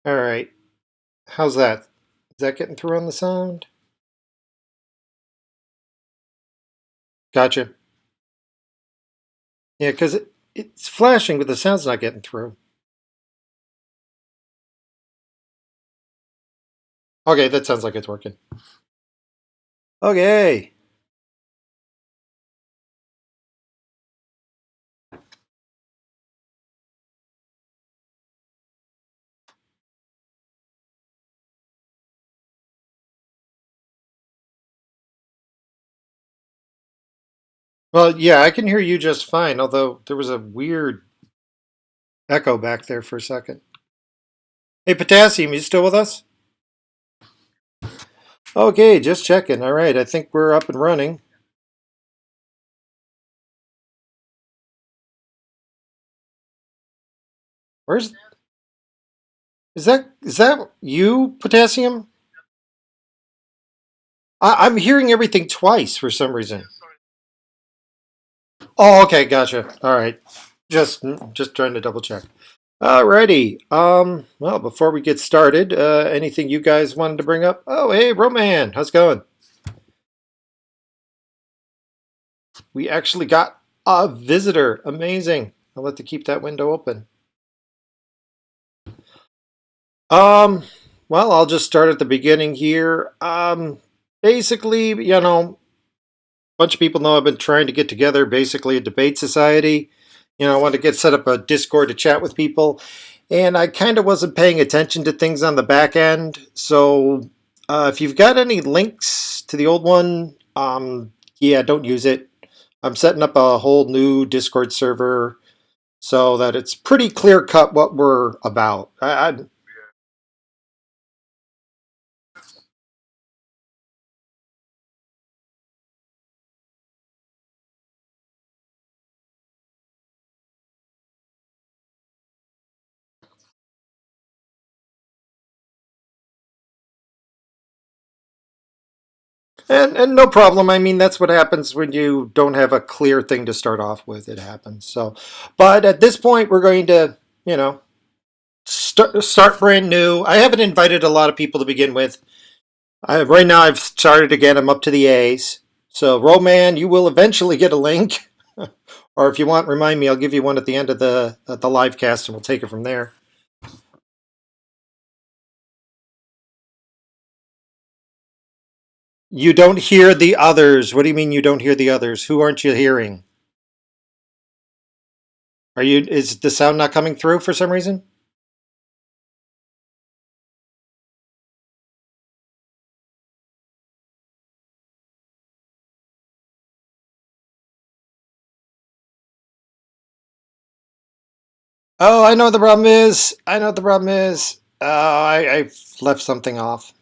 All right. How's that? Is that getting through on the sound? Gotcha. Yeah, because it's flashing, but the sound's not getting through. Okay, that sounds like it's working. Okay. Well, yeah, I can hear you just fine, although there was a weird echo back there for a second. Hey, Potassium, you still with us? Okay, just checking. All right, I think we're up and running. Where's is that you, Potassium? I'm hearing everything twice for some reason. Oh, okay, gotcha. All right, just trying to double check. Alrighty. Well, before we get started, anything you guys wanted to bring up? Oh, hey, Roman, how's it going? We actually got a visitor. Amazing. I'll have to keep that window open. Um, well, I'll just start at the beginning here. Basically, a bunch of people know I've been trying to get together basically a debate society. I want to get set up a Discord to chat with people. And I kind of wasn't paying attention to things on the back end. So if you've got any links to the old one, yeah, don't use it. I'm setting up a whole new Discord server so that it's pretty clear cut what we're about. And no problem. I mean, that's what happens when you don't have a clear thing to start off with. It happens. So, but at this point, we're going to, you know, start brand new. I haven't invited a lot of people to begin with. Right now, I've started again. I'm up to the A's. So, Roman, you will eventually get a link, or if you want, remind me. I'll give you one at the end of the live cast, and we'll take it from there. You don't hear the others. What do you mean you don't hear the others? Who aren't you hearing? Are you? Is the sound not coming through for some reason? Oh, I know what the problem is. I know what the problem is. I left something off.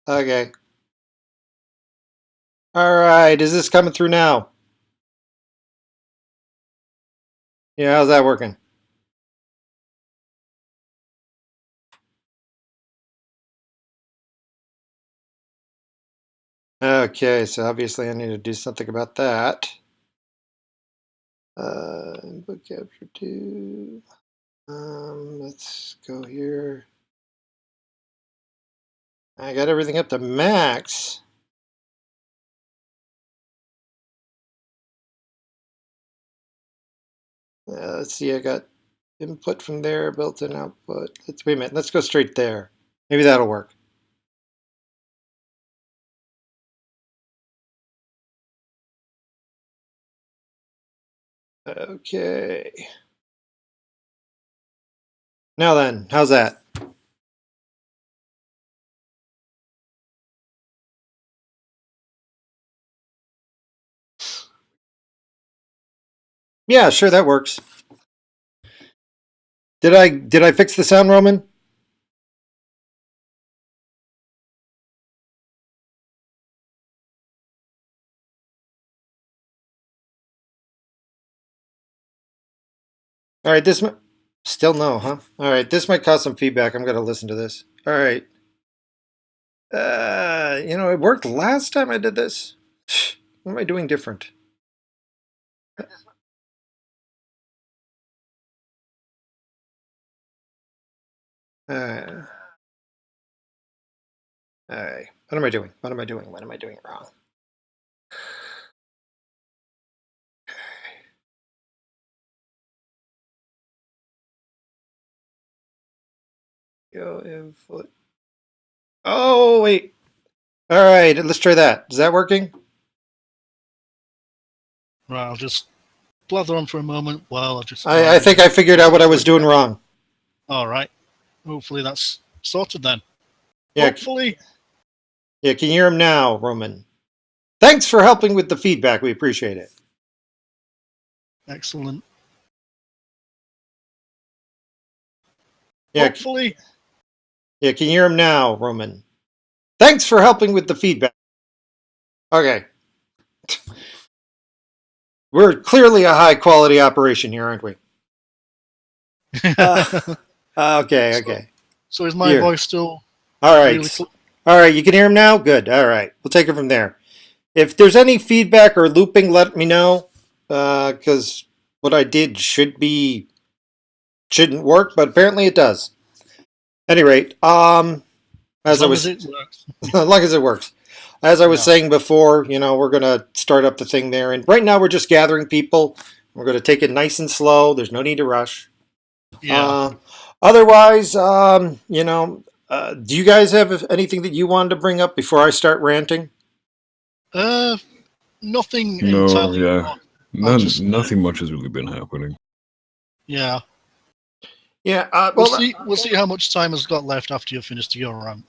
Okay. All right. Is this coming through now? Yeah, how's that working? Okay, so obviously I need to do something about that. Input capture two. Let's go here. I got everything up to max. Let's see. I got input from there, built-in output. Let's wait a minute. Let's go straight there. Maybe that'll work. Okay. Now then, how's that? Yeah, sure, that works. Did I fix the sound, Roman? All right, still no, huh? All right, this might cause some feedback. I'm gonna listen to this. All right. It worked last time I did this. What am I doing different? Alright. Alright. What am I doing? What am I doing? What am I doing wrong? Go input. Oh, wait. Alright, let's try that. Is that working? Right, I'll just blather on for a moment while I just... I think I figured out what I was doing wrong. Alright. Hopefully that's sorted then. Yeah. Hopefully. Yeah, can you hear him now, Roman? Thanks for helping with the feedback. We appreciate it. Excellent. Yeah. Hopefully. Yeah, can you hear him now, Roman? Thanks for helping with the feedback. Okay. We're clearly a high quality operation here, aren't we? Okay. So is my Here. voice still... All right. Really All right, you can hear him now? Good. All right. We'll take it from there. If there's any feedback or looping, let me know. Because what I did shouldn't work, but apparently it does. At any rate, as long as it works. As long as it works. As I was saying before, we're going to start up the thing there. And right now we're just gathering people. We're going to take it nice and slow. There's no need to rush. Yeah. Otherwise, do you guys have anything that you wanted to bring up before I start ranting? Nothing No, entirely. yeah. Nothing much has really been happening. Yeah. Yeah. We'll see how much time has got left after you've finished your rant.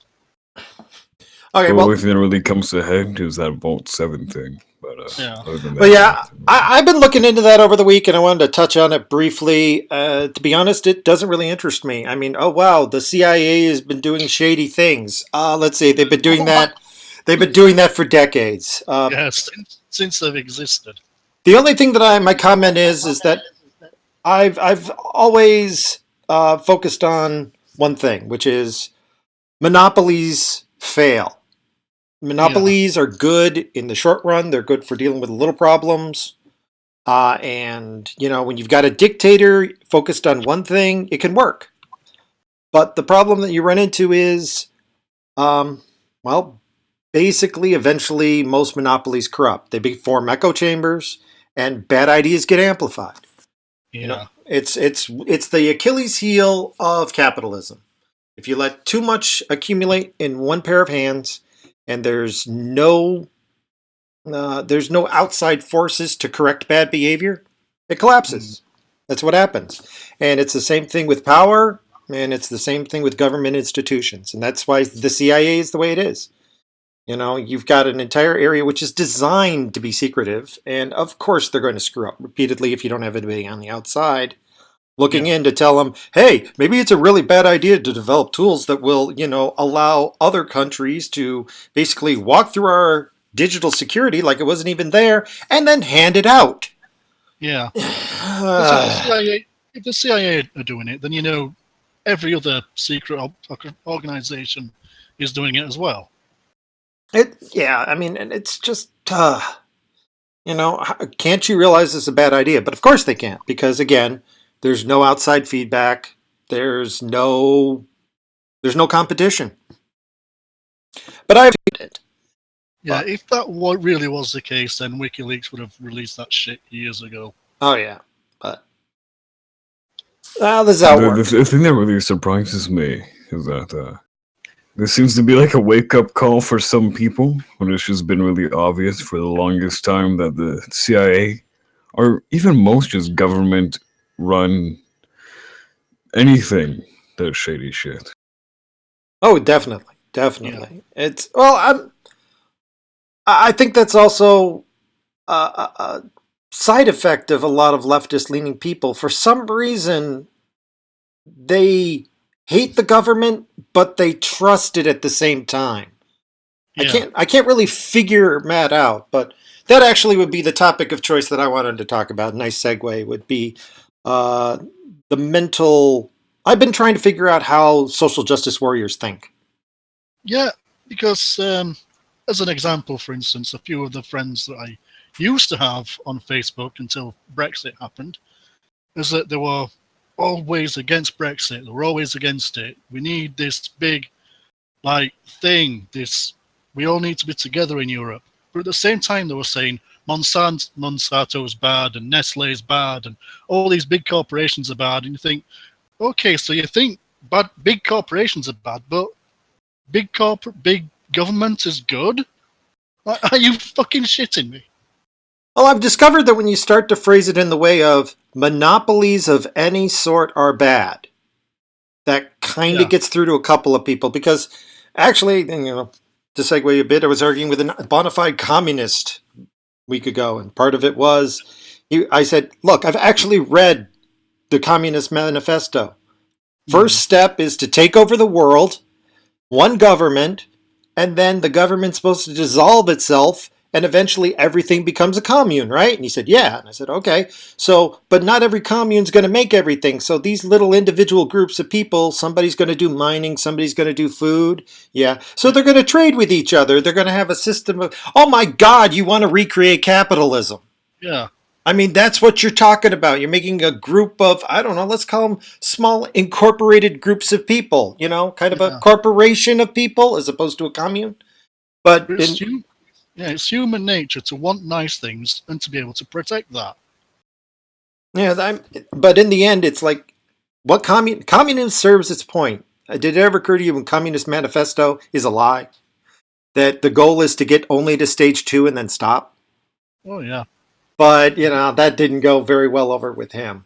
Okay. The only thing that really comes to head is that Vault 7 thing. But yeah. Other than that, but yeah, I've been looking into that over the week, and I wanted to touch on it briefly. To be honest, it doesn't really interest me. I mean, oh wow, the CIA has been doing shady things. Let's see, they've been doing that. They've been doing that for decades. Yes, since they've existed. The only thing that my comment is that I've always focused on one thing, which is monopolies fail. Monopolies are good in the short run. They're good for dealing with little problems. And, when you've got a dictator focused on one thing, it can work. But the problem that you run into is, basically, eventually, most monopolies corrupt. They form echo chambers, and bad ideas get amplified. Yeah. It's the Achilles heel of capitalism. If you let too much accumulate in one pair of hands, and there's no outside forces to correct bad behavior, it collapses. That's what happens. And it's the same thing with power, and it's the same thing with government institutions. And that's why the CIA is the way it is. You've got an entire area which is designed to be secretive, and of course they're going to screw up repeatedly if you don't have anybody on the outside looking in to tell them, hey, maybe it's a really bad idea to develop tools that will, allow other countries to basically walk through our digital security like it wasn't even there and then hand it out. Yeah. If the CIA are doing it, then, every other secret organization is doing it as well. And it's just, can't you realize it's a bad idea? But of course they can't, because again, there's no outside feedback. There's no competition. But I've it. Yeah, if that really was the case, then WikiLeaks would have released that shit years ago. Oh yeah, but this is how it works. The thing that really surprises me is that there seems to be like a wake-up call for some people when it's just been really obvious for the longest time that the CIA, or even most just government-run anything, that's shady shit. Oh, definitely. Yeah. It's I think that's also a side effect of a lot of leftist-leaning people. For some reason, they hate the government, but they trust it at the same time. Yeah. I can't really figure that out, but that actually would be the topic of choice that I wanted to talk about. Nice segue would be the mental. I've been trying to figure out how social justice warriors think. Yeah, because as an example, for instance, a few of the friends that I used to have on Facebook until Brexit happened is that they were always against Brexit. They were always against it. We need this big, thing. We all need to be together in Europe. But at the same time, they were saying Monsanto's bad and Nestle's bad and all these big corporations are bad. And you think, okay, so you think big corporations are bad, but big government is good? Are you fucking shitting me? Well, I've discovered that when you start to phrase it in the way of monopolies of any sort are bad, that kind of gets through to a couple of people. Because actually, to segue a bit, I was arguing with a bona fide communist a week ago, and part of it was, I said, look, I've actually read the Communist Manifesto. First step is to take over the world, one government, and then the government's supposed to dissolve itself, and eventually everything becomes a commune, right? And he said, yeah. And I said, okay. So, but not every commune's going to make everything. So these little individual groups of people, somebody's going to do mining, somebody's going to do food. Yeah. So they're going to trade with each other. They're going to have a system of, oh my God, you want to recreate capitalism. Yeah. I mean, that's what you're talking about. You're making a group of, I don't know, let's call them small incorporated groups of people, kind of a corporation of people as opposed to a commune. But it's human nature to want nice things and to be able to protect that. Yeah, but in the end, it's like, what communism serves its point. Did it ever occur to you when Communist Manifesto is a lie? That the goal is to get only to stage 2 and then stop? Oh, yeah. But, that didn't go very well over with him.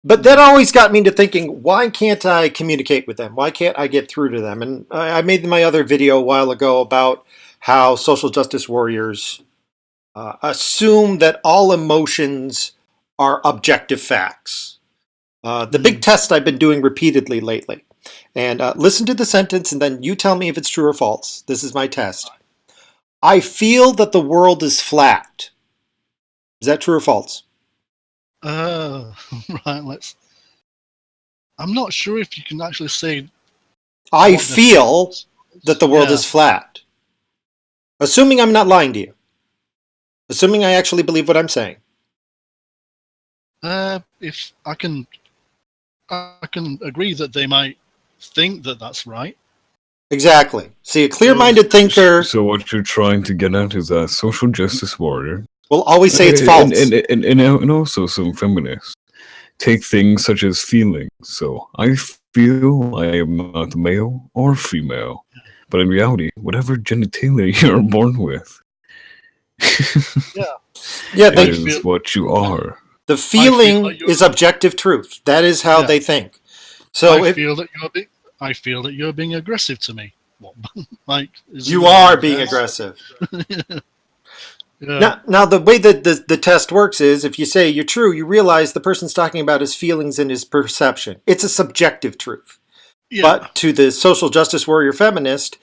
But that always got me to thinking, why can't I communicate with them? Why can't I get through to them? And I made my other video a while ago about how social justice warriors assume that all emotions are objective facts. The big test I've been doing repeatedly lately. And listen to the sentence and then you tell me if it's true or false. This is my test. I feel that the world is flat. Is that true or false? Right, I'm not sure if you can actually say... I feel that the world is flat. Assuming I'm not lying to you. Assuming I actually believe what I'm saying. If I can agree that they might think that that's right. Exactly. See, a clear-minded thinker... So what you're trying to get at is a social justice warrior will always say it's false. And also some feminists take things such as feelings. So I feel I am not male or female. But in reality, whatever genitalia you're born with. That is what you are. The feeling is objective truth. That is how they think. So I feel that you're being aggressive to me. You are being aggressive. Now, the way that the test works is, if you say you're true, you realize the person's talking about his feelings and his perception. It's a subjective truth. Yeah. But to the social justice warrior feminist,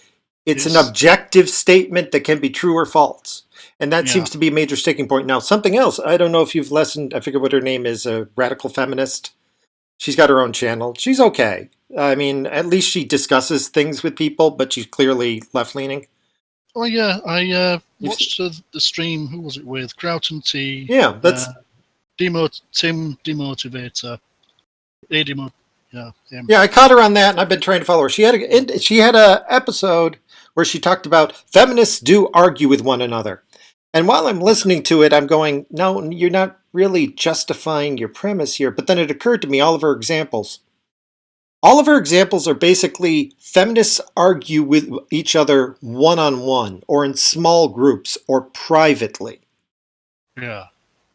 it's an objective statement that can be true or false. And that seems to be a major sticking point. Now, something else, I don't know if you've listened, I forget what her name is, a radical feminist. She's got her own channel. She's okay. I mean, at least she discusses things with people, but she's clearly left-leaning. Oh, yeah. I watched the stream, who was it with? Crouton T. Yeah, that's... Tim Demotivator. Yeah, I caught her on that, and I've been trying to follow her. She had a episode where she talked about feminists do argue with one another. And while I'm listening to it, I'm going, no, you're not really justifying your premise here. But then it occurred to me, all of her examples are basically feminists argue with each other one-on-one or in small groups or privately. Yeah.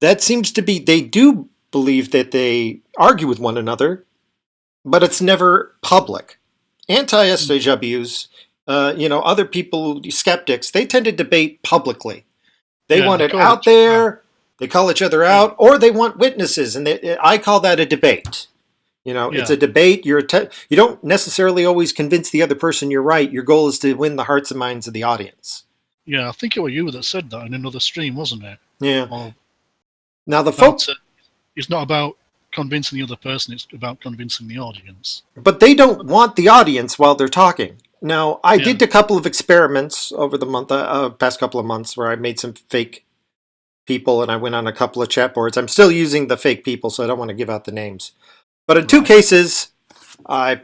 That seems to be, they do believe that they argue with one another, but it's never public. Anti-SJWs, other people, skeptics, they tend to debate publicly. They want it out there, they call each other out, or they want witnesses, and I call that a debate. It's a debate. You don't necessarily always convince the other person you're right. Your goal is to win the hearts and minds of the audience. Yeah, I think it was you that said that in another stream, wasn't it? Yeah. Now the folks... It's not about convincing the other person, it's about convincing the audience. But they don't want the audience while they're talking. Now, I did a couple of experiments over the past couple of months where I made some fake people and I went on a couple of chat boards. I'm still using the fake people, so I don't want to give out the names. But in two Right. cases, I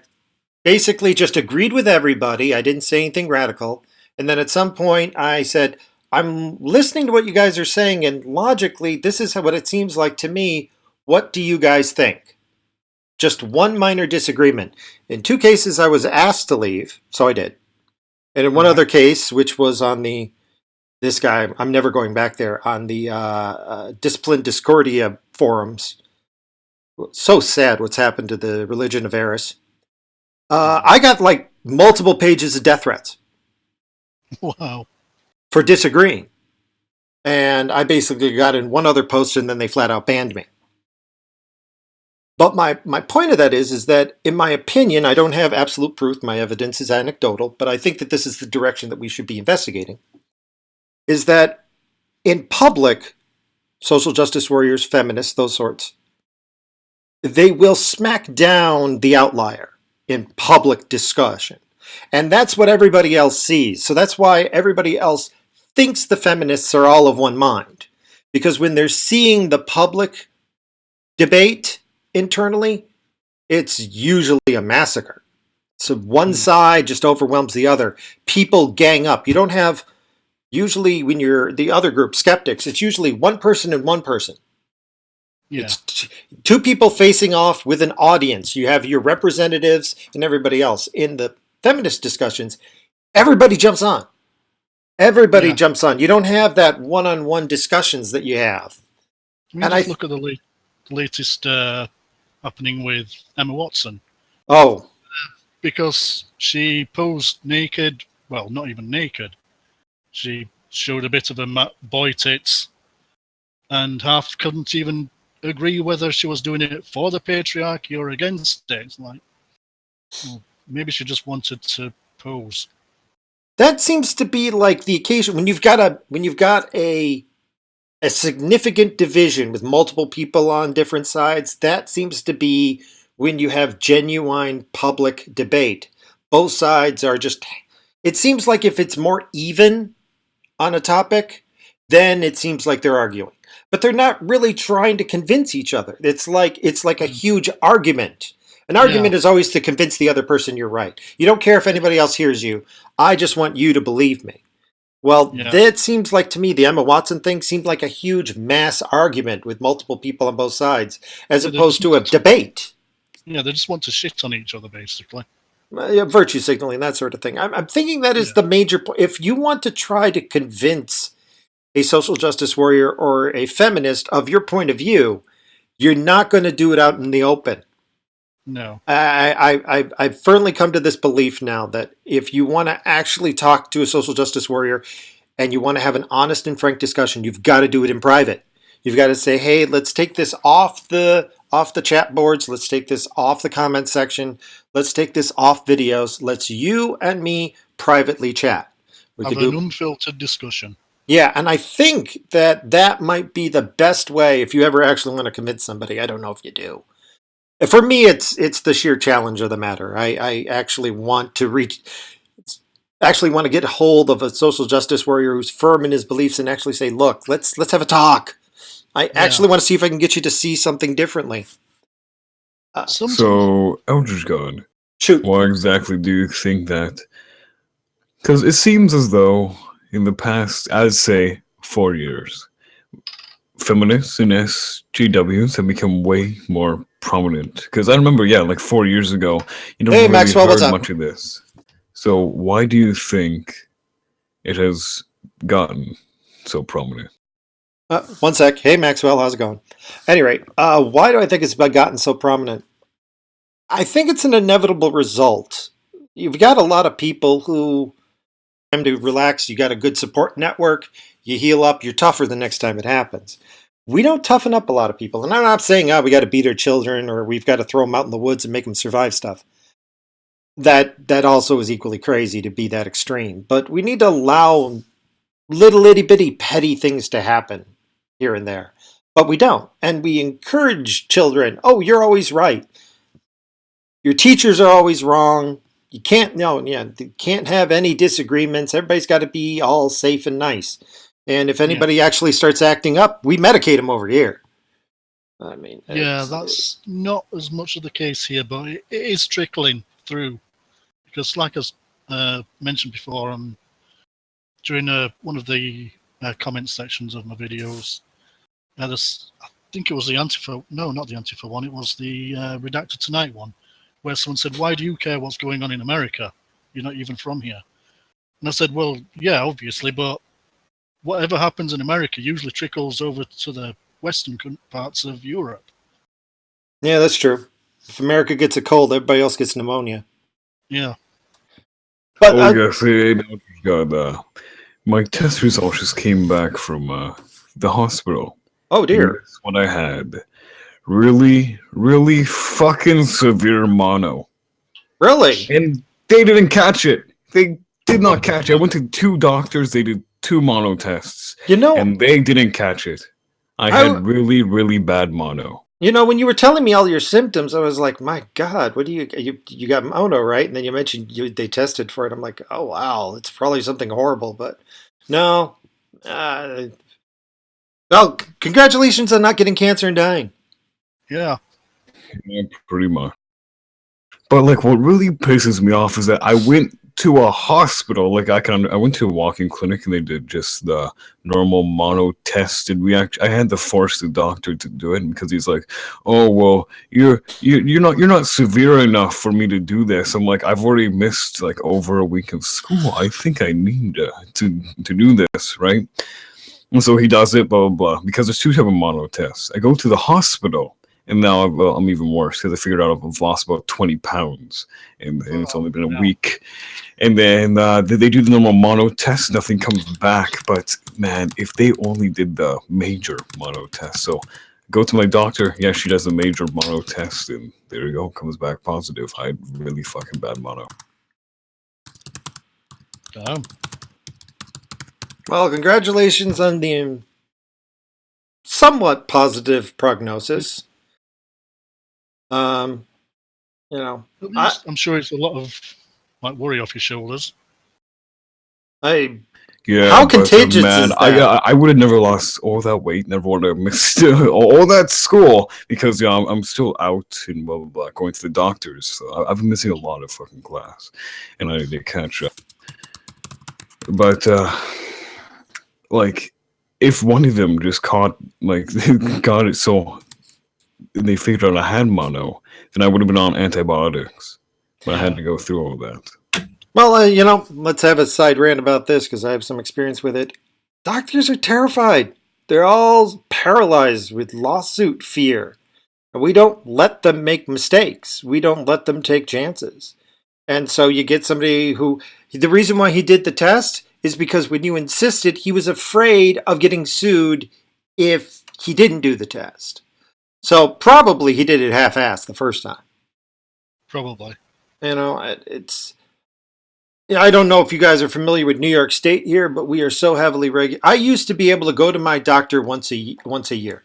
basically just agreed with everybody. I didn't say anything radical. And then at some point, I said, I'm listening to what you guys are saying, and logically, this is what it seems like to me. What do you guys think? Just one minor disagreement. In two cases, I was asked to leave, so I did. And in one Right. other case, which was on this guy, I'm never going back there, on the Discipline Discordia forums. So sad what's happened to the religion of Eris. I got like multiple pages of death threats Wow. for disagreeing. And I basically got in one other post and then they flat out banned me. But my point of that is that, in my opinion, I don't have absolute proof. My evidence is anecdotal, but I think that this is the direction that we should be investigating. Is that in public, social justice warriors, feminists, those sorts, they will smack down the outlier in public discussion. And that's what everybody else sees. So that's why everybody else thinks the feminists are all of one mind. Because when they're seeing the public debate internally, it's usually a massacre. So one side just overwhelms the other. People gang up. You don't have, usually when you're the other group, skeptics, it's usually one person and one person. Yeah. It's two people facing off with an audience. You have your representatives and everybody else. In the feminist discussions, everybody jumps on. Everybody Yeah. jumps on. You don't have that one-on-one discussions that you have. I mean, And just look at the latest happening with Emma Watson, oh, because she posed naked. Well, not even naked. She showed a bit of her boy tits, and half couldn't even agree whether she was doing it for the patriarchy or against it. It's like, well, maybe she just wanted to pose. that seems to be like the occasion when you've got a significant division with multiple people on different sides. That seems to be when you have genuine public debate. Both sides are just, it seems like if it's more even on a topic, then it seems like they're arguing. But they're not really trying to convince each other. It's like a huge argument. An argument Yeah. is always to convince the other person you're right. You don't care if anybody else hears you. I just want you to believe me. Well, Yeah. that seems like to me, the Emma Watson thing seemed like a huge mass argument with multiple people on both sides, as Yeah, they opposed just to a want to- debate. Yeah, they just want to shit on each other, basically. Virtue signaling, that sort of thing. I'm thinking that is Yeah. the major point. If you want to try to convince a social justice warrior or a feminist of your point of view, you're not going to do it out in the open. No. I've firmly come to this belief now that if you want to actually talk to a social justice warrior and you want to have an honest and frank discussion, you've got to do it in private. You've got to say, hey, let's take this off the chat boards. Let's take this off the comment section. Let's take this off videos. Let's you and me privately chat. We Have could an do, unfiltered discussion. yeah, and I think that might be the best way if you ever actually want to convince somebody. I don't know if you do. For me, it's the sheer challenge of the matter. I actually want to get hold of a social justice warrior who's firm in his beliefs and actually say, look, let's have a talk. I actually want to see if I can get you to see something differently. Sometimes, So, Eldritch God, Shoot. why exactly do you think that? Because it seems as though in the past, I'd say 4 years, feminists and SJWs have become way more prominent. Because I remember, like 4 years ago, you never Hey, really Maxwell, what's heard up? much of this. So why do you think it has gotten so prominent? One sec. Hey, Maxwell, how's it going? At any rate, why do I think it's gotten so prominent? I think it's an inevitable result. You've got a lot of people who time to relax. You got a good support network. You heal up. You're tougher the next time it happens. We don't toughen up a lot of people. And I'm not saying, we got to beat our children or we've got to throw them out in the woods and make them survive stuff. That also is equally crazy to be that extreme. But we need to allow little itty bitty petty things to happen here and there. But we don't. And we encourage children, oh, you're always right. Your teachers are always wrong. You can't you can't have any disagreements. Everybody's got to be all safe and nice. And if anybody actually starts acting up, we medicate them over here. I mean, Yeah, that's not as much of the case here, but it is trickling through. Because, like I mentioned before, during one of the comment sections of my videos, I think it was the Antifa, no, not the Antifa one, it was the Redacted Tonight one, where someone said, "Why do you care what's going on in America? You're not even from here." And I said, "Well, yeah, obviously, but whatever happens in America usually trickles over to the western parts of Europe." yeah, that's true. If America gets a cold, everybody else gets pneumonia. Yeah. But Oh yes, God, my test results just came back from the hospital. oh And dear, guess what I had? Really, really fucking severe mono. really? And they didn't catch it. They did not catch it. I went to 2 doctors, they did 2 mono tests, You know, and they didn't catch it. I I had really, really bad mono. when you were telling me all your symptoms, I was like, my God, what do you got mono, right? And then you mentioned they tested for it. I'm like, oh wow, it's probably something horrible, but no. Uh, well, congratulations on not getting cancer and dying. Yeah. Yeah, pretty much. But like, what really pisses me off is that I went to a hospital. Like, I went to a walk-in clinic and they did just the normal mono test, and I had to force the doctor to do it because he's like, "Oh well, you're not severe enough for me to do this." I'm like, I've already missed like over a week of school. I think I need to do this, right? And so he does it, blah blah blah. Because there's 2 type of mono tests. I go to the hospital. And now I'm even worse because I figured out I've lost about 20 pounds, and it's only been a week. And then they do the normal mono test, nothing comes back. But man, if they only did the major mono test, so go to my doctor. Yeah, she does a major mono test, and there you go, comes back positive. I had really fucking bad mono. Damn. Well, congratulations on the somewhat positive prognosis. Um, you know, At least I'm sure it's a lot of like worry off your shoulders. I Yeah, how but contagious man, is that? I would have never lost all that weight, never would have missed all that school because I'm still out and blah blah blah, going to the doctors. So I've been missing a lot of fucking class, and I need to catch up. But like, if one of them just caught like got it, so they figured out I had mono, then I would have been on antibiotics. But I had to go through all that. Well, let's have a side rant about this because I have some experience with it. Doctors are terrified. They're all paralyzed with lawsuit fear. And we don't let them make mistakes. We don't let them take chances. And so you get somebody who, the reason why he did the test is because when you insisted, he was afraid of getting sued if he didn't do the test. So probably he did it half-assed the first time. Probably. It's. I don't know if you guys are familiar with New York State here, but we are so heavily regulated. I used to be able to go to my doctor once a year.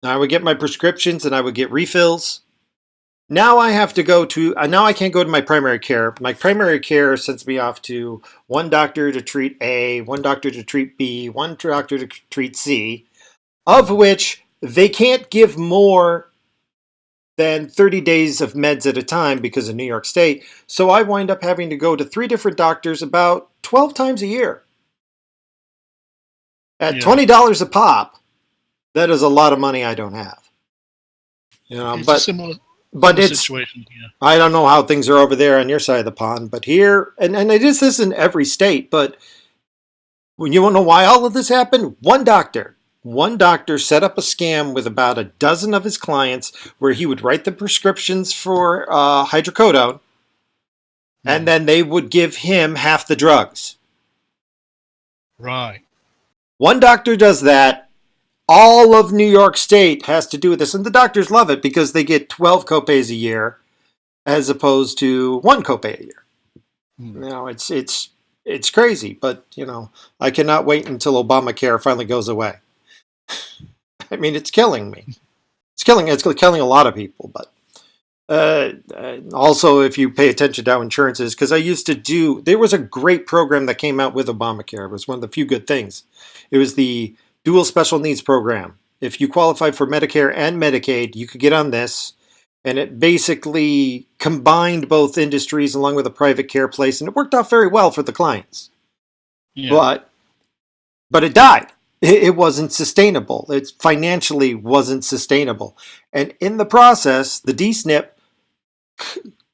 Now I would get my prescriptions and I would get refills. Now I have to go to. Now I can't go to my primary care. My primary care sends me off to one doctor to treat A, one doctor to treat B, one doctor to treat C, of which they can't give more than 30 days of meds at a time because of New York State. So I wind up having to go to 3 different doctors about 12 times a year. At $20 a pop, that is a lot of money I don't have. It's but a similar it's situation here. I don't know how things are over there on your side of the pond, but here and it is this in every state, but when you want to know why all of this happened, one doctor set up a scam with about a dozen of his clients where he would write the prescriptions for hydrocodone, and then they would give him half the drugs. Right. One doctor does that. All of New York State has to do with this, and the doctors love it because they get 12 copays a year as opposed to 1 copay a year. It's crazy, but I cannot wait until Obamacare finally goes away. I mean, it's killing me. It's killing a lot of people, but also if you pay attention to how insurance is, because there was a great program that came out with Obamacare. It was one of the few good things. It was the Dual Special Needs Program. if you qualified for Medicare and Medicaid, you could get on this. And it basically combined both industries along with a private care place, and it worked out very well for the clients. Yeah. But it died. It wasn't sustainable. It financially wasn't sustainable. And in the process, the DSNP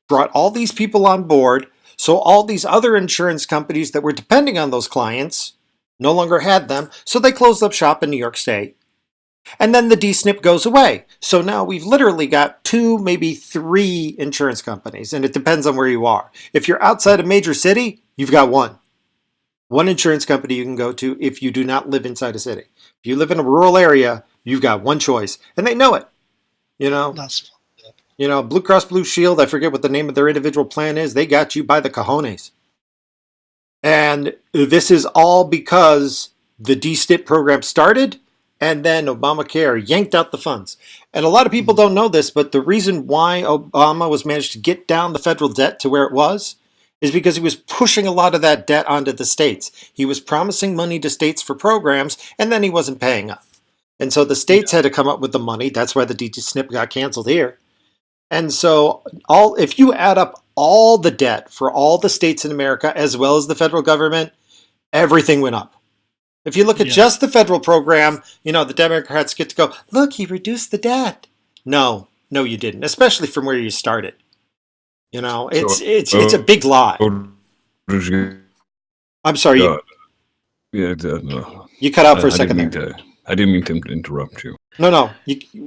brought all these people on board. So all these other insurance companies that were depending on those clients no longer had them. So they closed up shop in New York State. And then the DSNP goes away. So now we've literally got 2, maybe 3 insurance companies. And it depends on where you are. If you're outside a major city, you've got one insurance company you can go to if you do not live inside a city. If you live in a rural area, you've got one choice. And they know it. That's Blue Cross Blue Shield, I forget what the name of their individual plan is. They got you by the cojones. And this is all because the DSNP program started and then Obamacare yanked out the funds. And a lot of people don't know this, but the reason why Obama was managed to get down the federal debt to where it was is because he was pushing a lot of that debt onto the states. He was promising money to states for programs, and then he wasn't paying up. And so the states had to come up with the money. That's why the DSNP got canceled here. And so if you add up all the debt for all the states in America, as well as the federal government, everything went up. If you look at just the federal program, the Democrats get to go, look, he reduced the debt. No, you didn't, especially from where you started. It's a big lie. I'm sorry. No. You cut out for a second there. I didn't mean to interrupt you. No.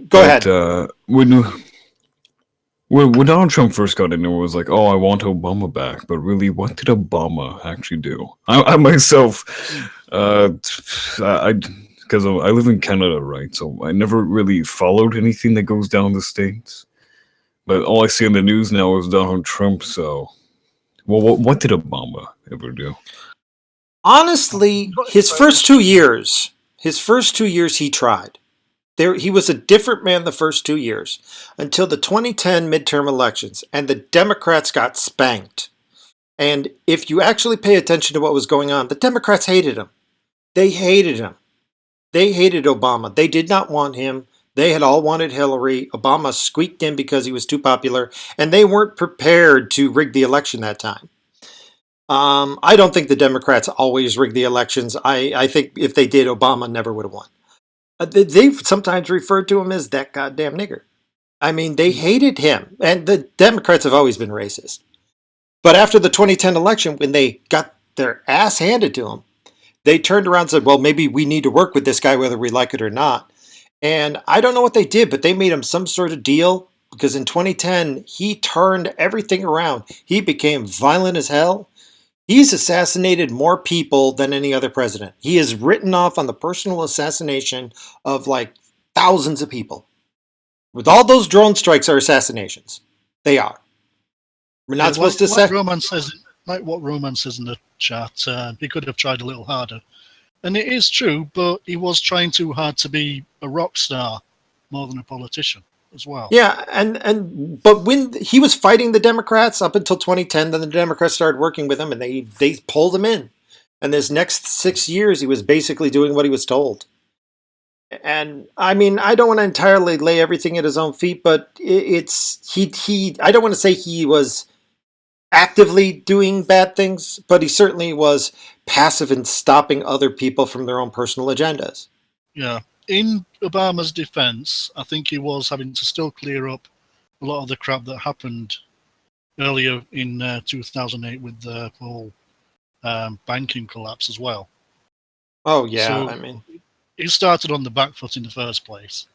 Go ahead. When Donald Trump first got in, it was like, oh, I want Obama back. But really, what did Obama actually do? I myself, because I live in Canada, right? So I never really followed anything that goes down the States. But all I see in the news now is Donald Trump. So, well, what did Obama ever do? Honestly, his first 2 years, he tried. He was a different man the first 2 years until the 2010 midterm elections, and the Democrats got spanked. And if you actually pay attention to what was going on, the Democrats hated him. They hated him. They hated Obama. They did not want him. They had all wanted Hillary. Obama squeaked in because he was too popular, and they weren't prepared to rig the election that time. I don't think the Democrats always rig the elections. I think if they did, Obama never would have won. They've sometimes referred to him as that goddamn nigger. I mean, they hated him. And the Democrats have always been racist. But after the 2010 election, when they got their ass handed to them, they turned around and said, well, maybe we need to work with this guy whether we like it or not. And I don't know what they did, but they made him some sort of deal because in 2010, he turned everything around. He became violent as hell. He's assassinated more people than any other president. He is written off on the personal assassination of like thousands of people. With all those drone strikes are assassinations. They are. We're not supposed to say. What Roman says in the chat, he could have tried a little harder. And it is true, but he was trying too hard to be a rock star more than a politician as well. Yeah, but when he was fighting the Democrats up until 2010, then the Democrats started working with him and they pulled him in. And this next 6 years, he was basically doing what he was told. And I mean, I don't want to entirely lay everything at his own feet, but I don't want to say he was actively doing bad things, but he certainly was passive in stopping other people from their own personal agendas. Yeah. In Obama's defense, I think he was having to still clear up a lot of the crap that happened earlier in 2008 with the whole banking collapse as well. Oh, yeah. So I mean, he started on the back foot in the first place.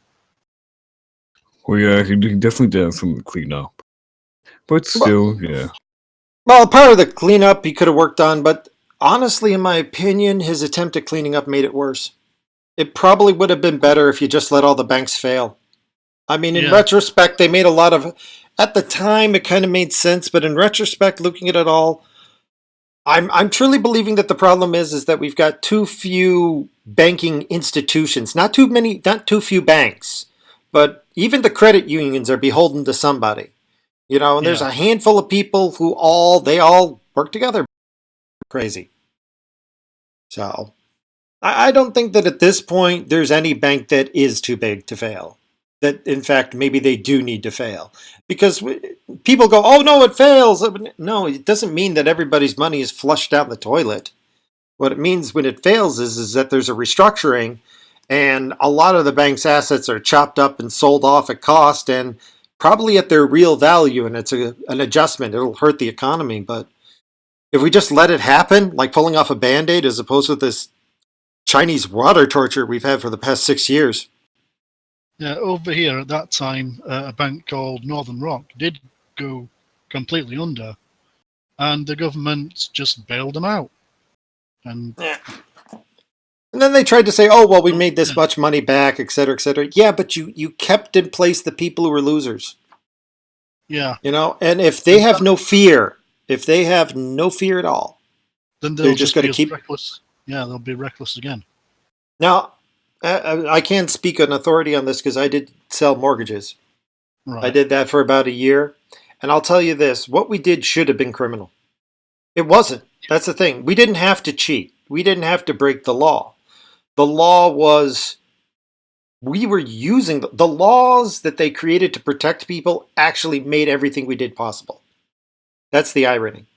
Well, yeah, he definitely did something to clean up. But still, yeah. Well, part of the cleanup he could have worked on, but honestly, in my opinion, his attempt at cleaning up made it worse. It probably would have been better if you just let all the banks fail. I mean, in retrospect, they made a lot of... At the time, it kind of made sense, but in retrospect, looking at it all, I'm truly believing that the problem is that we've got too few banking institutions. Not too few banks, but even the credit unions are beholden to somebody. And there's a handful of people who all work together. Crazy. So... I don't think that at this point there's any bank that is too big to fail. That, in fact, maybe they do need to fail. Because people go, oh, no, it fails. No, it doesn't mean that everybody's money is flushed down the toilet. What it means when it fails is that there's a restructuring and a lot of the bank's assets are chopped up and sold off at cost and probably at their real value, and it's an adjustment. It'll hurt the economy, but if we just let it happen, like pulling off a Band-Aid as opposed to this Chinese water torture we've had for the past 6 years. Yeah, over here at that time, a bank called Northern Rock did go completely under, and the government just bailed them out. And then they tried to say, oh, well, we made this much money back, et cetera, et cetera. Yeah, but you kept in place the people who were losers. Yeah. And if they have no fear, at all, then they're just going to keep reckless. Yeah, they'll be reckless again. Now, I can't speak on authority on this because I did sell mortgages. Right. I did that for about a year. And I'll tell you this, what we did should have been criminal. It wasn't. That's the thing. We didn't have to cheat. We didn't have to break the law. The law was, we were using the laws that they created to protect people actually made everything we did possible. That's the irony.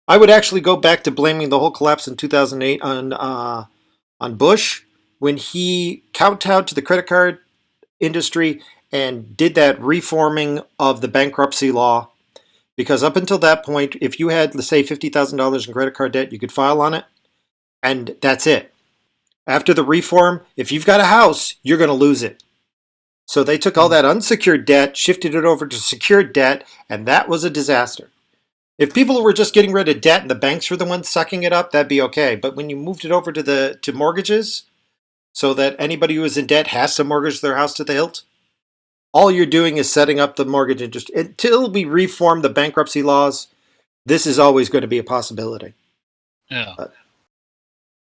I would actually go back to blaming the whole collapse in 2008 on Bush when he kowtowed to the credit card industry and did that reforming of the bankruptcy law. Because up until that point, if you had, let's say, $50,000 in credit card debt, you could file on it, and that's it. After the reform, if you've got a house, you're going to lose it. So they took all that unsecured debt, shifted it over to secured debt, and that was a disaster. If people were just getting rid of debt and the banks were the ones sucking it up, that'd be okay. But when you moved it over to mortgages, so that anybody who is in debt has to mortgage their house to the hilt, all you're doing is setting up the mortgage industry. Until we reform the bankruptcy laws, this is always going to be a possibility. Yeah. But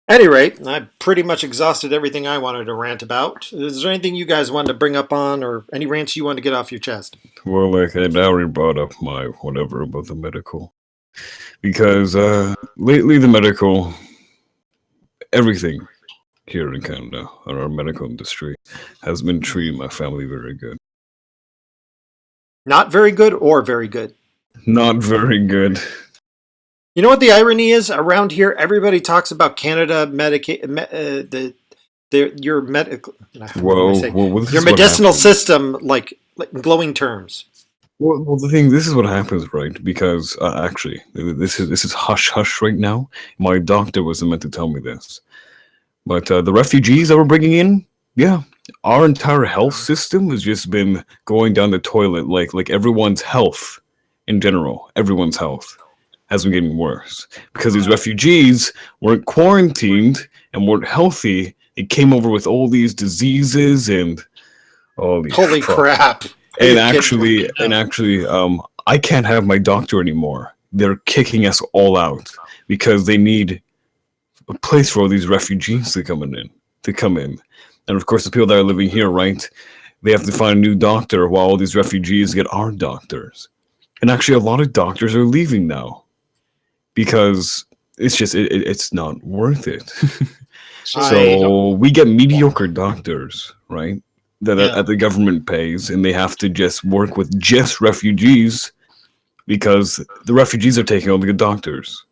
at any rate, I pretty much exhausted everything I wanted to rant about. Is there anything you guys wanted to bring up on, or any rants you wanted to get off your chest? Well, like I already brought up my whatever about the medical. Because lately the medical, everything here in Canada, or our medical industry, has been treating my family very good. Not very good or very good? Not very good. You know what the irony is? Around here, everybody talks about Canada your medical, your medicinal system, like in glowing terms. Well, the thing, this is what happens, right? Because actually, this is hush hush right now. My doctor wasn't meant to tell me this, but the refugees that we're bringing in, yeah, our entire health system has just been going down the toilet. Like everyone's health in general, everyone's health has been getting worse because these refugees weren't quarantined and weren't healthy. They came over with all these diseases and all these. Holy crap! And actually, I can't have my doctor anymore. They're kicking us all out because they need a place for all these refugees to come in. And of course, the people that are living here, right? They have to find a new doctor while all these refugees get our doctors. And actually, a lot of doctors are leaving now because it's just it's not worth it. So we get mediocre doctors, right? That the government pays, and they have to just work with just refugees because the refugees are taking all the good doctors,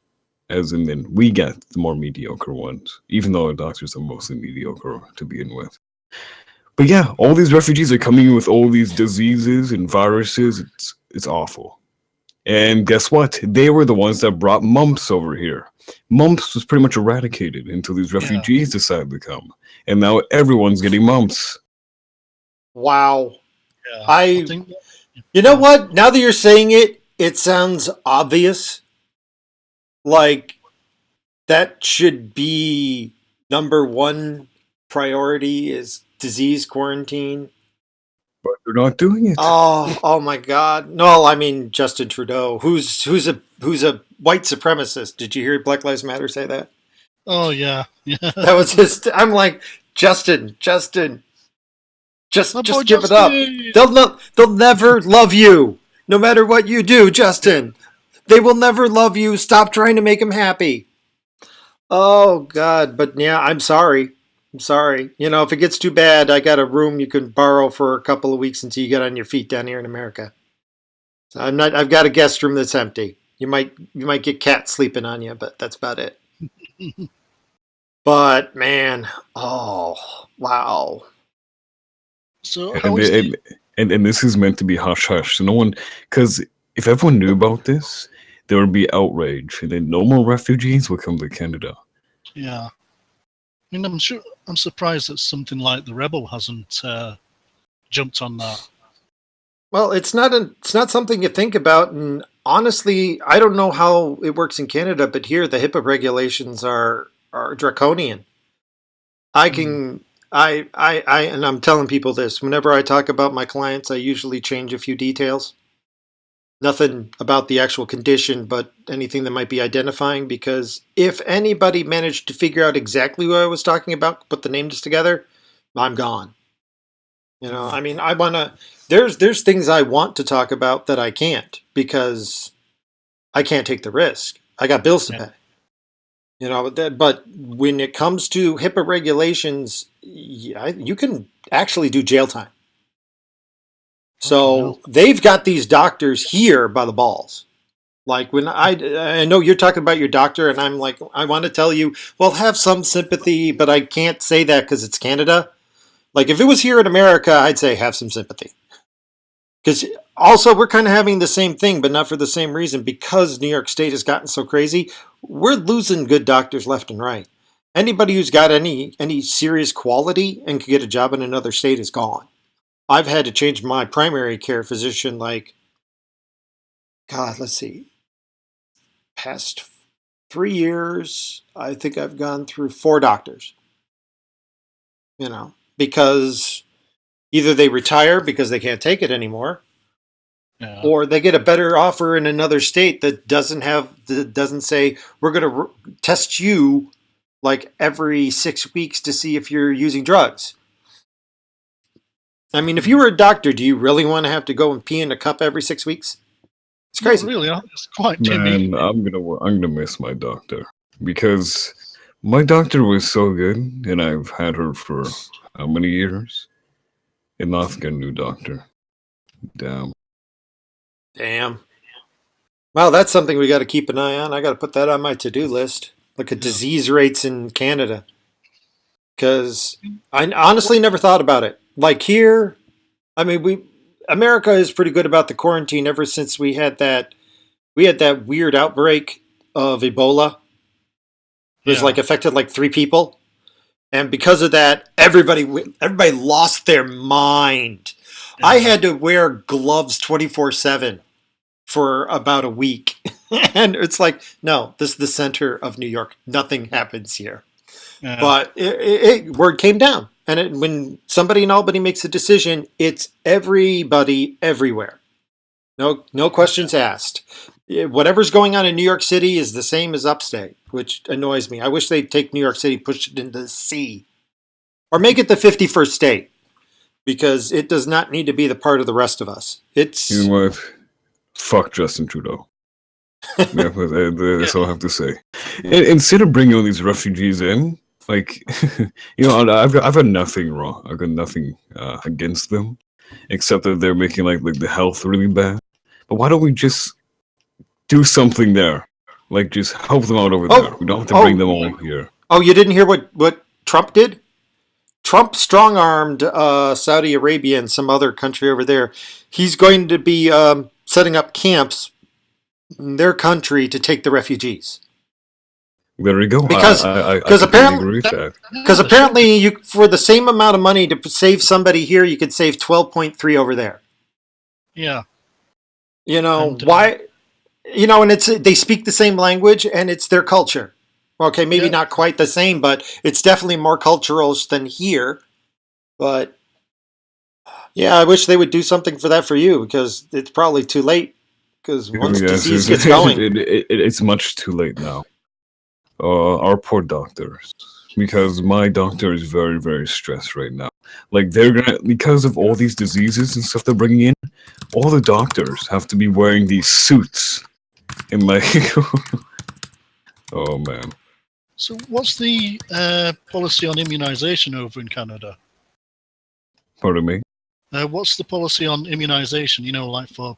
as in then we get the more mediocre ones, even though our doctors are mostly mediocre to begin with. But yeah, all these refugees are coming in with all these diseases and viruses. It's awful. And guess what? They were the ones that brought mumps over here. Mumps was pretty much eradicated until these refugees decided to come. And now everyone's getting mumps. Wow. Yeah, you know what? Now that you're saying it, it sounds obvious. Like, that should be number one priority is disease quarantine. But they're not doing it. Oh my God! No, I mean Justin Trudeau, who's a white supremacist. Did you hear Black Lives Matter say that? Oh yeah. That was just. I'm like Justin. Just give it up. They'll never love you, no matter what you do, Justin. They will never love you. Stop trying to make them happy. Oh God! But yeah, I'm sorry. I'm sorry. If it gets too bad, I got a room you can borrow for a couple of weeks until you get on your feet down here in America. So I've got a guest room that's empty. You might get cats sleeping on you, but that's about it. But man, oh wow. So And, how is the and this is meant to be hush hush. So no one, because if everyone knew about this, there would be outrage, and then no more refugees would come to Canada. yeah? I mean, I'm surprised that something like the Rebel hasn't jumped on that. Well, it's not something you think about, and honestly, I don't know how it works in Canada, but here the HIPAA regulations are draconian. I can I and I'm telling people this whenever I talk about my clients, I usually change a few details. Nothing about the actual condition, but anything that might be identifying. Because if anybody managed to figure out exactly what I was talking about, put the names together, I'm gone. I mean, I want to. There's things I want to talk about that I can't because I can't take the risk. I got bills to Yeah. pay. But when it comes to HIPAA regulations, yeah, you can actually do jail time. So they've got these doctors here by the balls. Like when I know you're talking about your doctor, and I'm like, I want to tell you, well, have some sympathy, but I can't say that because it's Canada. Like if it was here in America, I'd say have some sympathy. Because also we're kind of having the same thing, but not for the same reason. Because New York State has gotten so crazy, we're losing good doctors left and right. Anybody who's got any serious quality and can get a job in another state is gone. I've had to change my primary care physician like, God, let's see, past 3 years. I think I've gone through 4 doctors. Because either they retire because they can't take it anymore, Yeah. or they get a better offer in another state that doesn't say we're going to test you like every 6 weeks to see if you're using drugs. I mean, if you were a doctor, do you really want to have to go and pee in a cup every 6 weeks? It's crazy. Not really, it's quite timmy. Man, I'm gonna miss my doctor because my doctor was so good, and I've had her for how many years? And now I've got a new doctor. Damn. Well, that's something we got to keep an eye on. I got to put that on my to-do list. Look at Yeah. disease rates in Canada. Because I honestly never thought about it. Like here, I mean, America is pretty good about the quarantine ever since we had that weird outbreak of Ebola. It was Yeah. like affected like 3 people. And because of that, everybody lost their mind. I Yeah. had to wear gloves 24/7 for about a week. And it's like, no, this is the center of New York. Nothing happens here. Yeah. But word came down. And when somebody in Albany makes a decision, it's everybody everywhere. No questions asked. Whatever's going on in New York City is the same as upstate, which annoys me. I wish they'd take New York City, push it into the sea, or make it the 51st state, because it does not need to be the part of the rest of us. You know what? Fuck Justin Trudeau. Yeah, that's all I have to say. And instead of bringing all these refugees in, like, I've got nothing wrong. I've got nothing against them, except that they're making like the health really bad. But why don't we just do something there? Like, just help them out over there. We don't have to bring them all here. Oh, you didn't hear what Trump did? Trump strong-armed Saudi Arabia and some other country over there. He's going to be setting up camps in their country to take the refugees. There we go. Because I apparently, agree with that. because apparently, you for the same amount of money to save somebody here, you could save 12.3 over there. Yeah. Why? And they speak the same language and it's their culture. Okay, maybe not quite the same, but it's definitely more cultural than here. But yeah, I wish they would do something for that for you, because it's probably too late. Because once disease gets going, it's much too late now. Our poor doctors, because my doctor is very, very stressed right now. Like, they're gonna, because of all these diseases and stuff they're bringing in, all the doctors have to be wearing these suits and like, oh man. So, what's the policy on immunisation over in Canada? Pardon me. What's the policy on immunisation? You know, like for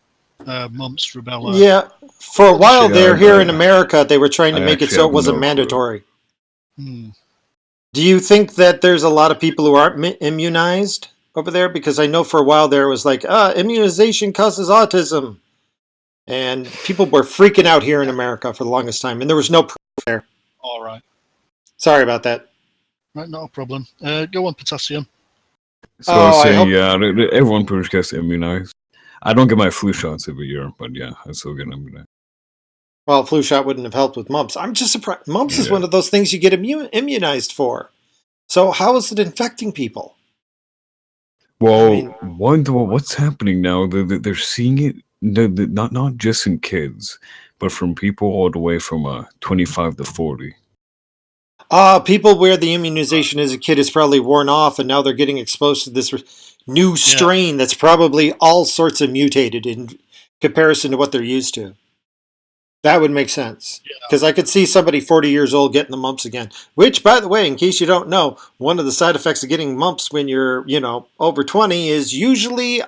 mumps, rubella. Yeah, for a while Actually, there, here in America, they were trying to I make it actually so it have wasn't no clue. mandatory. Hmm. Do you think that there's a lot of people who aren't immunized over there? Because I know for a while there was like, immunization causes autism. And people were freaking out here in America for the longest time. And there was no proof there. All right. Sorry about that. Right, not a problem. Go on, Potassium. So I was I saying, hope- yeah, everyone pretty much gets immunized. I don't get my flu shots every year, but yeah, I still get immunized. Well, flu shot wouldn't have helped with mumps. I'm just surprised. Mumps is Yeah. one of those things you get immunized for. So how is it infecting people? Well, I mean- what's happening now? They're seeing it not just in kids, but from people all the way from 25 to 40. People where the immunization as a kid is probably worn off, and now they're getting exposed to this new strain that's probably all sorts of mutated in comparison to what they're used to. That would make sense. Because I could see somebody 40 years old getting the mumps again. Which, by the way, in case you don't know, one of the side effects of getting mumps when you're, over 20 is usually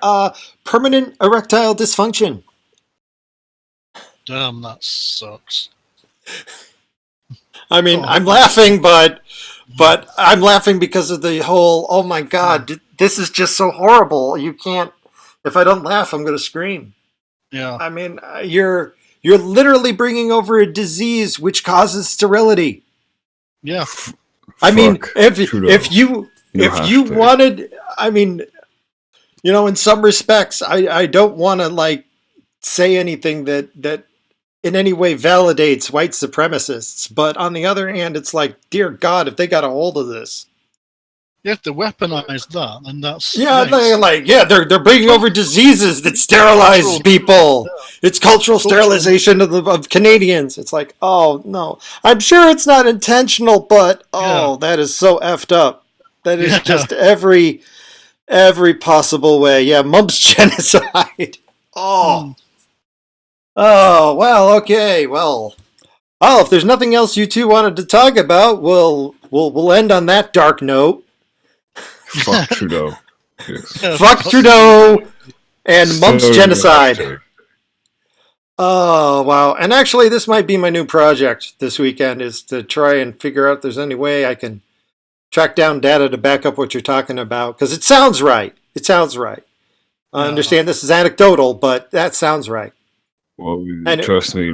permanent erectile dysfunction. Damn, that sucks. I mean, Oh. I'm laughing, but I'm laughing because of the whole, oh my God, this is just so horrible. You can't, if I don't laugh, I'm going to scream. Yeah. I mean, you're literally bringing over a disease which causes sterility. Yeah. I mean, Truedeux. if you hashtag. wanted, I mean, in some respects, I don't want to like say anything that in any way validates white supremacists, but on the other hand, it's like, dear God, if they got a hold of this, You have to weaponize that, and that's they're bringing over diseases that sterilize Cultural- people. It's cultural Cultural- sterilization of Canadians. It's like, oh no, I'm sure it's not intentional, but that is so effed up. That is just every possible way. Yeah, mumps genocide. Oh, well, okay, well. Oh, if there's nothing else you two wanted to talk about, we'll end on that dark note. Fuck Trudeau. Yes. Fuck Trudeau and mumps So genocide. hashtag. Oh, wow. And actually, this might be my new project this weekend, is to try and figure out if there's any way I can track down data to back up what you're talking about. Because it sounds right. It sounds right. I understand this is anecdotal, but that sounds right. Well, And trust me,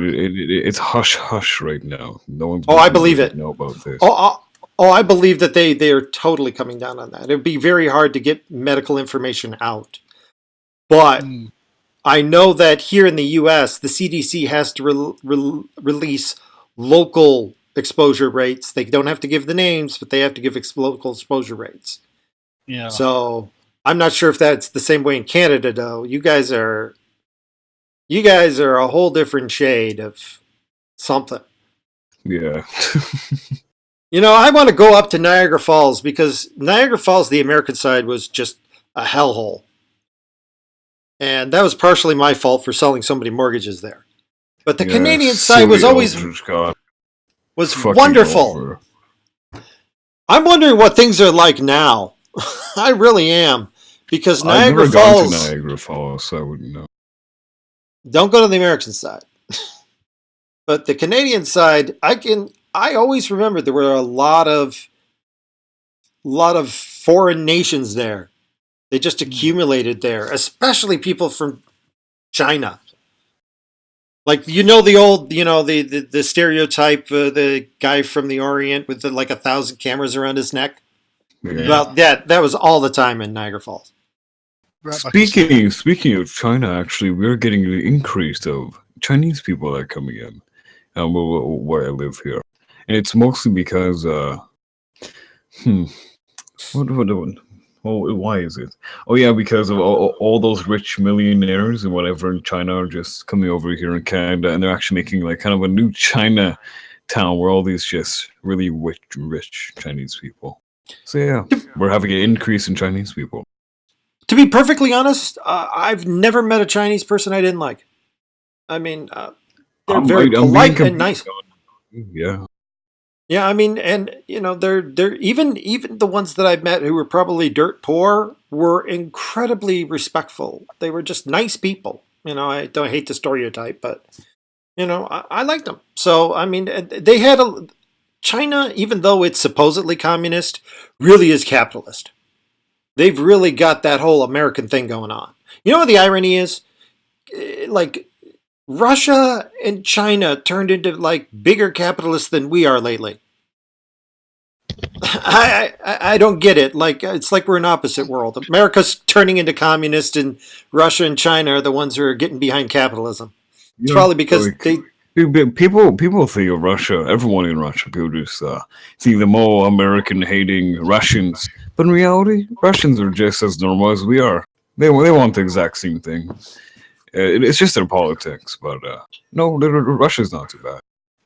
it's hush hush right now. No one's. I believe it. Know about this. I believe that they are totally coming down on that. It would be very hard to get medical information out. But I know that here in the U.S., the CDC has to release local exposure rates. They don't have to give the names, but they have to give local exposure rates. Yeah. So I'm not sure if that's the same way in Canada, though. You guys are a whole different shade of something. Yeah. I want to go up to Niagara Falls because Niagara Falls, the American side, was just a hellhole. And that was partially my fault for selling so many mortgages there. But the Canadian side was always wonderful. Over. I'm wondering what things are like now. I really am. Because I've Niagara never gone to Falls... Niagara Falls, so I wouldn't know. Don't go to the American side. But the Canadian side, I always remember there were a lot of foreign nations there. They just accumulated there, especially people from China. Like, the old, the stereotype, the guy from the Orient with 1,000 cameras around his neck. Yeah. Well, that was all the time in Niagara Falls. Speaking of China, actually, we're getting an increase of Chinese people that are coming in where I live here. And it's mostly because, why is it? Oh, yeah, because of all those rich millionaires and whatever in China are just coming over here in Canada, and they're actually making kind of a new China town where all these just really rich Chinese people. So yeah, we're having an increase in Chinese people. To be perfectly honest, I've never met a Chinese person I didn't like. I mean, they're very polite and nice. Yeah. Yeah, I mean, and they're even the ones that I've met who were probably dirt poor were incredibly respectful. They were just nice people. I don't hate the stereotype, but I liked them. So I mean, they had China, even though it's supposedly communist, really is capitalist. They've really got that whole American thing going on. You know what the irony is? Like Russia and China turned into like bigger capitalists than we are lately. I don't get it. Like it's like we're in opposite world. America's turning into communist, and Russia and China are the ones who are getting behind capitalism. It's Yeah, probably because like people think of Russia. Everyone in Russia, people just see them all American hating Russians. But in reality, Russians are just as normal as we are. They want the exact same thing. It's just their politics. But no, Russia's not too bad.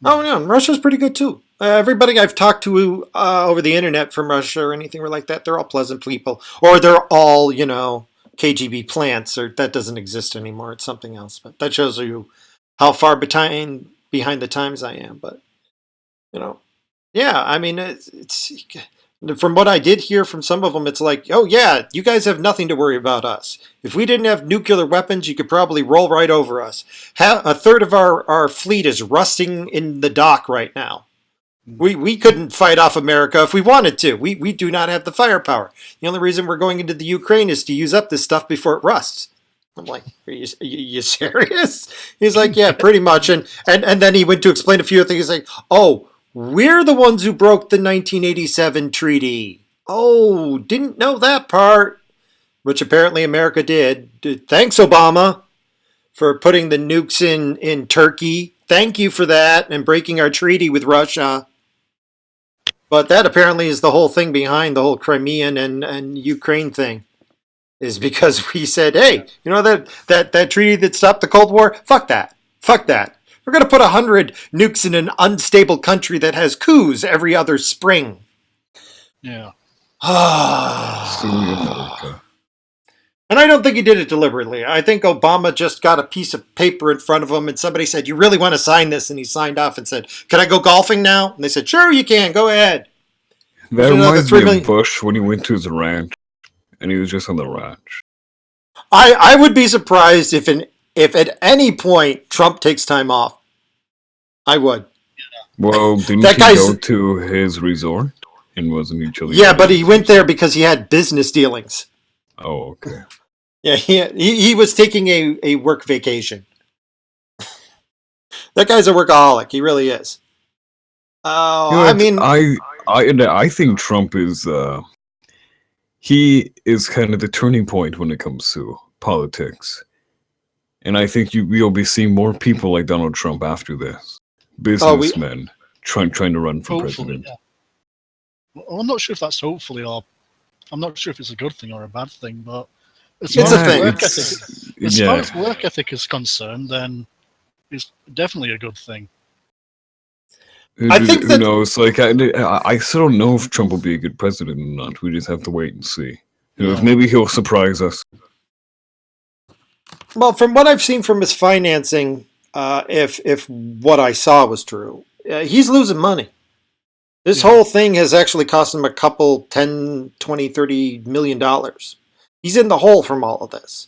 Oh yeah, Russia's pretty good too. Everybody I've talked to over the internet from Russia or anything like that, they're all pleasant people, or they're all KGB plants, or that doesn't exist anymore. It's something else. But that shows you how far behind the times I am. But yeah, I mean, it's from what I did hear from some of them, it's like, oh yeah, you guys have nothing to worry about us. If we didn't have nuclear weapons, you could probably roll right over us. A third of our fleet is rusting in the dock right now. We couldn't fight off America if we wanted to. We do not have the firepower. The only reason we're going into the Ukraine is to use up this stuff before it rusts. I'm like, are you serious? He's like, yeah, pretty much. And then he went to explain a few things. He's like, oh, we're the ones who broke the 1987 treaty. Oh, didn't know that part. Which apparently America did. Thanks, Obama, for putting the nukes in Turkey. Thank you for that and breaking our treaty with Russia. But that apparently is the whole thing behind the whole Crimean and Ukraine thing. Is because we said, hey, that treaty that stopped the Cold War? Fuck that. Fuck that. We're going to put 100 nukes in an unstable country that has coups every other spring. Yeah. Silly America. And I don't think he did it deliberately. I think Obama just got a piece of paper in front of him and somebody said, you really want to sign this? And he signed off and said, can I go golfing now? And they said, sure, you can. Go ahead. That reminds me of Bush when he went to his ranch and he was just on the ranch. I would be surprised if at any point Trump takes time off. I would. Well, didn't he go to his resort? And wasn't he chilling? Yeah, but he went there because he had business dealings. Oh, okay. Yeah, he was taking a work vacation. That guy's a workaholic. He really is. I mean, I think Trump is he is kind of the turning point when it comes to politics, and I think we'll be seeing more people like Donald Trump after this, businessmen trying to run for president. Yeah. Well, I'm not sure if that's hopefully, or I'm not sure if it's a good thing or a bad thing, but as far as work ethic is concerned, then it's definitely a good thing. I think that, who knows? Like, I still don't know if Trump will be a good president or not. We just have to wait and see. Maybe he'll surprise us. Well, from what I've seen from his financing, if what I saw was true, he's losing money. This whole thing has actually cost him a couple, 10, 20, 30 million dollars. He's in the hole from all of this.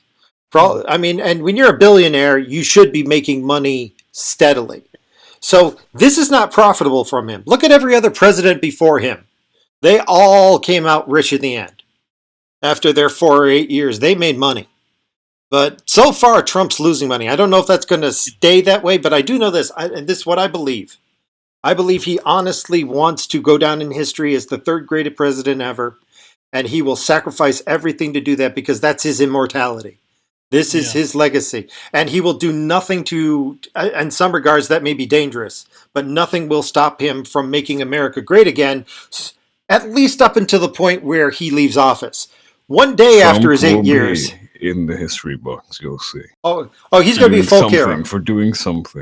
And when you're a billionaire, you should be making money steadily. So this is not profitable from him. Look at every other president before him. They all came out rich in the end. After their 4 or 8 years, they made money. But so far, Trump's losing money. I don't know if that's going to stay that way, but I do know this, and this is what I believe. I believe he honestly wants to go down in history as the third greatest president ever, and he will sacrifice everything to do that because that's his immortality. This is his legacy, and he will do nothing to, in some regards, that may be dangerous, but nothing will stop him from making America great again, at least up until the point where he leaves office. One day Trump after his 8 years. In the history books, you'll see. Oh, he's going to be a folk hero. For doing something.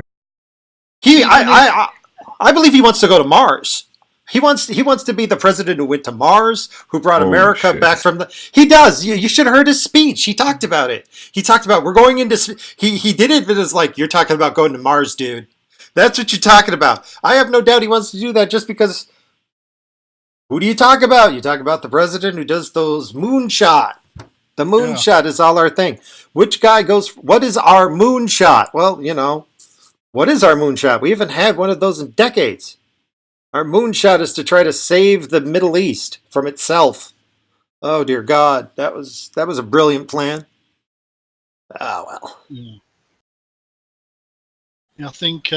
I believe he wants to go to Mars. He wants to be the president who went to Mars, who brought America back from the... He does. You should have heard his speech. He talked about it. He talked about, we're going into... He did it, but it's like, you're talking about going to Mars, dude. That's what you're talking about. I have no doubt he wants to do that just because. Who do you talk about? You talk about the president who does those moonshot. The Yeah. moonshot is all our thing. Which guy goes? What is our moonshot? Well, what is our moonshot? We haven't had one of those in decades. Our moonshot is to try to save the Middle East from itself. Oh dear God, that was a brilliant plan. Ah well. Yeah. I think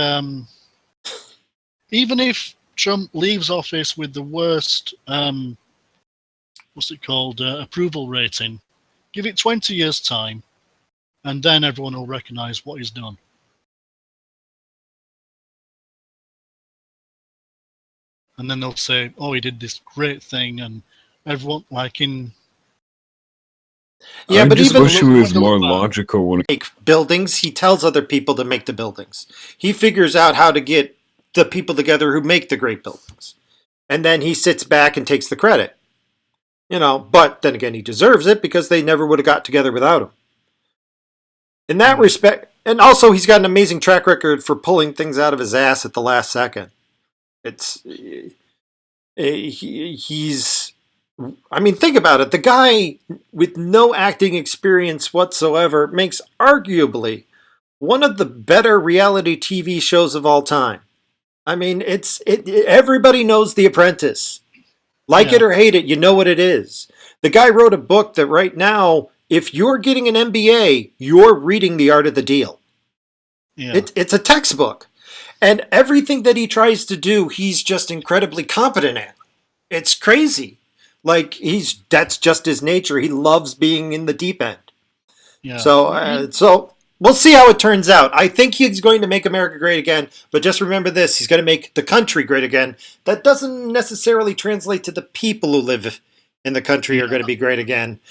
even if Trump leaves office with the worst, what's it called, approval rating, give it 20 years' time, and then everyone will recognise what he's done. And then they'll say, "Oh, he did this great thing," and everyone, like in Yeah, I but just even wish he was when they more look back, logical when make buildings, he tells other people to make the buildings. He figures out how to get the people together who make the great buildings. And then he sits back and takes the credit. But then again, he deserves it because they never would have got together without him. In that respect, and also he's got an amazing track record for pulling things out of his ass at the last second. It's he's I mean, think about it. The guy with no acting experience whatsoever makes arguably one of the better reality TV shows of all time. I mean, everybody knows The Apprentice. Like it yeah, or hate it, you know what it is. The guy wrote a book that right now, if you're getting an MBA, you're reading The Art of the Deal. yeah, It's a textbook. And everything that he tries to do, he's just incredibly competent at. It's crazy. Like that's just his nature. He loves being in the deep end. yeah. So we'll see how it turns out. I think he's going to make America great again, but just remember this: he's going to make the country great again. That doesn't necessarily translate to the people who live in the country are going to be great again.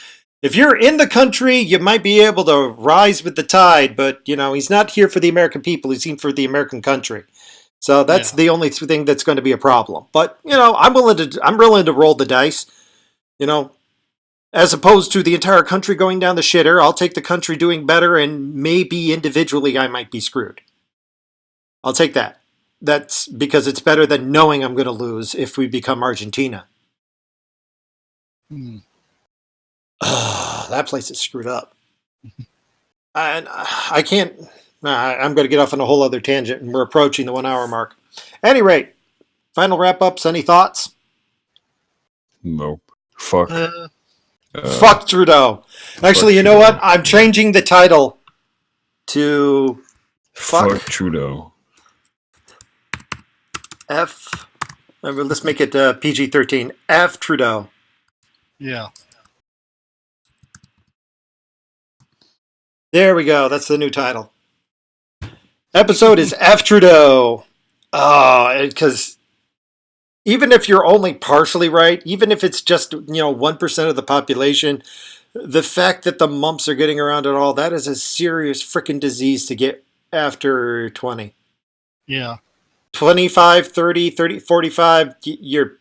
If you're in the country, you might be able to rise with the tide, but he's not here for the American people. He's here for the American country. So that's Yeah. the only thing that's going to be a problem. But I'm willing to roll the dice. You know, as opposed to the entire country going down the shitter, I'll take the country doing better, and maybe individually I might be screwed. I'll take that. That's because it's better than knowing I'm going to lose if we become Argentina. Hmm. That place is screwed up. And I can't. I'm going to get off on a whole other tangent, and we're approaching the 1 hour mark. At any rate, final wrap ups. Any thoughts? nope. Fuck. Fuck Trudeau. Actually, you know what? I'm changing the title to Fuck Trudeau. F. Let's make it PG-13. F Trudeau. Yeah. There we go. That's the new title. Episode is F Trudeau. Because even if you're only partially right, even if it's just 1% of the population, the fact that the mumps are getting around at all, that is a serious freaking disease to get after 20. Yeah. 25, 30, 30, 45, you're...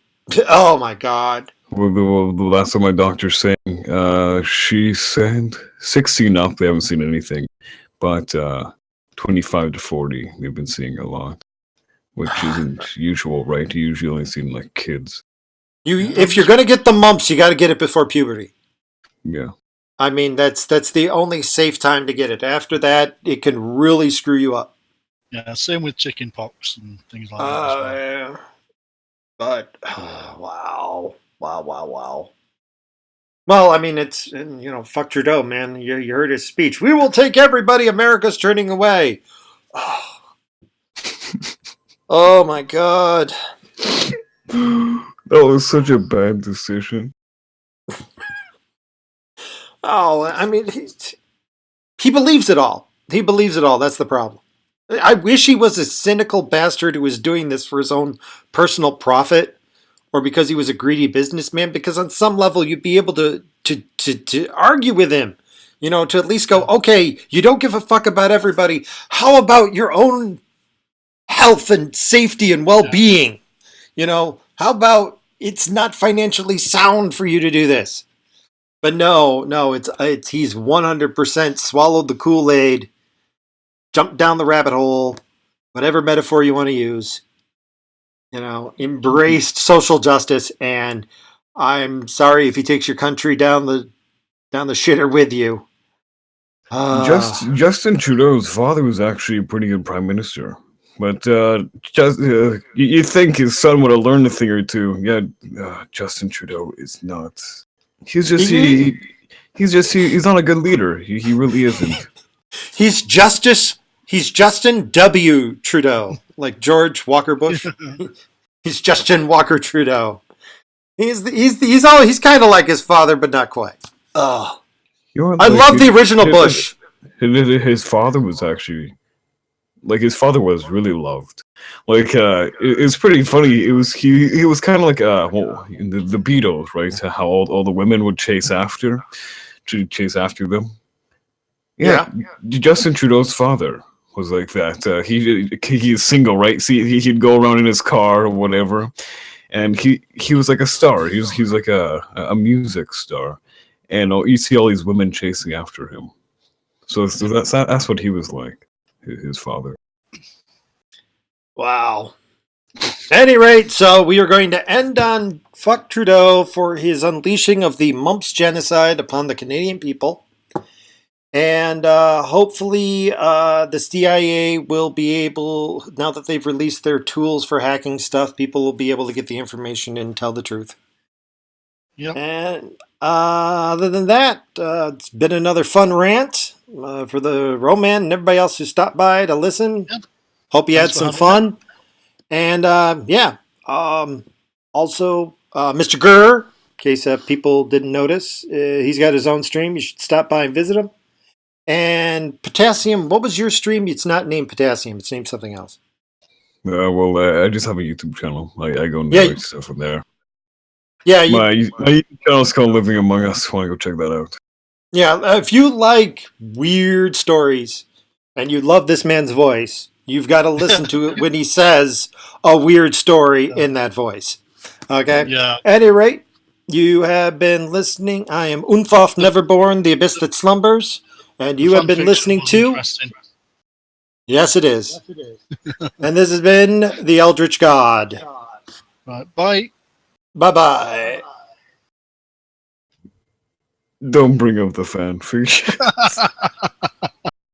Oh my God. Well, the last time my doctor's saying, she said 16 up, they haven't seen anything. But 25 to 40, they've been seeing a lot. Which isn't usual, right? You usually only see like kids. If you're going to get the mumps, you got to get it before puberty. Yeah. I mean, that's the only safe time to get it. After that, it can really screw you up. Yeah. Same with chicken pox and things like that as well. Yeah. But wow. Well, I mean, it's fuck Trudeau, man. You heard his speech. We will take everybody. America's turning away. Oh my God. That was such a bad decision. Oh, I mean, he believes it all. He believes it all. That's the problem. I wish he was a cynical bastard who was doing this for his own personal profit, or because he was a greedy businessman. Because on some level, you'd be able to argue with him, to at least go, okay, you don't give a fuck about everybody. How about your own health and safety and well-being? How about it's not financially sound for you to do this? But no, it's he's 100% swallowed the Kool-Aid, jumped down the rabbit hole, whatever metaphor you want to use, embraced social justice, and I'm sorry if he takes your country down the shitter with you. Justin Trudeau's father was actually a pretty good prime minister. But you think his son would have learned a thing or two? Yeah, Justin Trudeau is not. He's just he's not a good leader. He really isn't. He's Justin W. Trudeau, like George Walker Bush. He's Justin Walker Trudeau. He's kind of like his father, but not quite. I love the original Bush. His father was actually his father was really loved. It's pretty funny. He was kind of like in the Beatles, right? How all the women would chase after them. Yeah. Justin Trudeau's father was like that. He's single, right? See, he'd go around in his car or whatever, and he was like a star. He was like a music star, and you see all these women chasing after him. So that's what he was like, his father. Wow. At any rate, so we are going to end on fuck Trudeau for his unleashing of the mumps genocide upon the Canadian people. And hopefully the CIA will be able, now that they've released their tools for hacking stuff, people will be able to get the information and tell the truth. Yep. And other than that, it's been another fun rant for the Roman and everybody else who stopped by to listen. Yep. Hope you had some fun. And also, Mr. Gurr, in case people didn't notice, he's got his own stream. You should stop by and visit him. And Potassium, what was your stream? It's not named Potassium. It's named something else. I just have a YouTube channel. I go and write stuff from there. Yeah, my YouTube channel is called Living Among Us. Want to go check that out? Yeah, if you like weird stories and you love this man's voice, you've got to listen to it when he says a weird story in that voice. Okay? Yeah. At any rate, you have been listening. I am Unfoff Neverborn, the abyss that slumbers. And you have been listening to... Yes, it is. And this has been the Eldritch God. Right, bye. Bye-bye. Don't bring up the fanfic.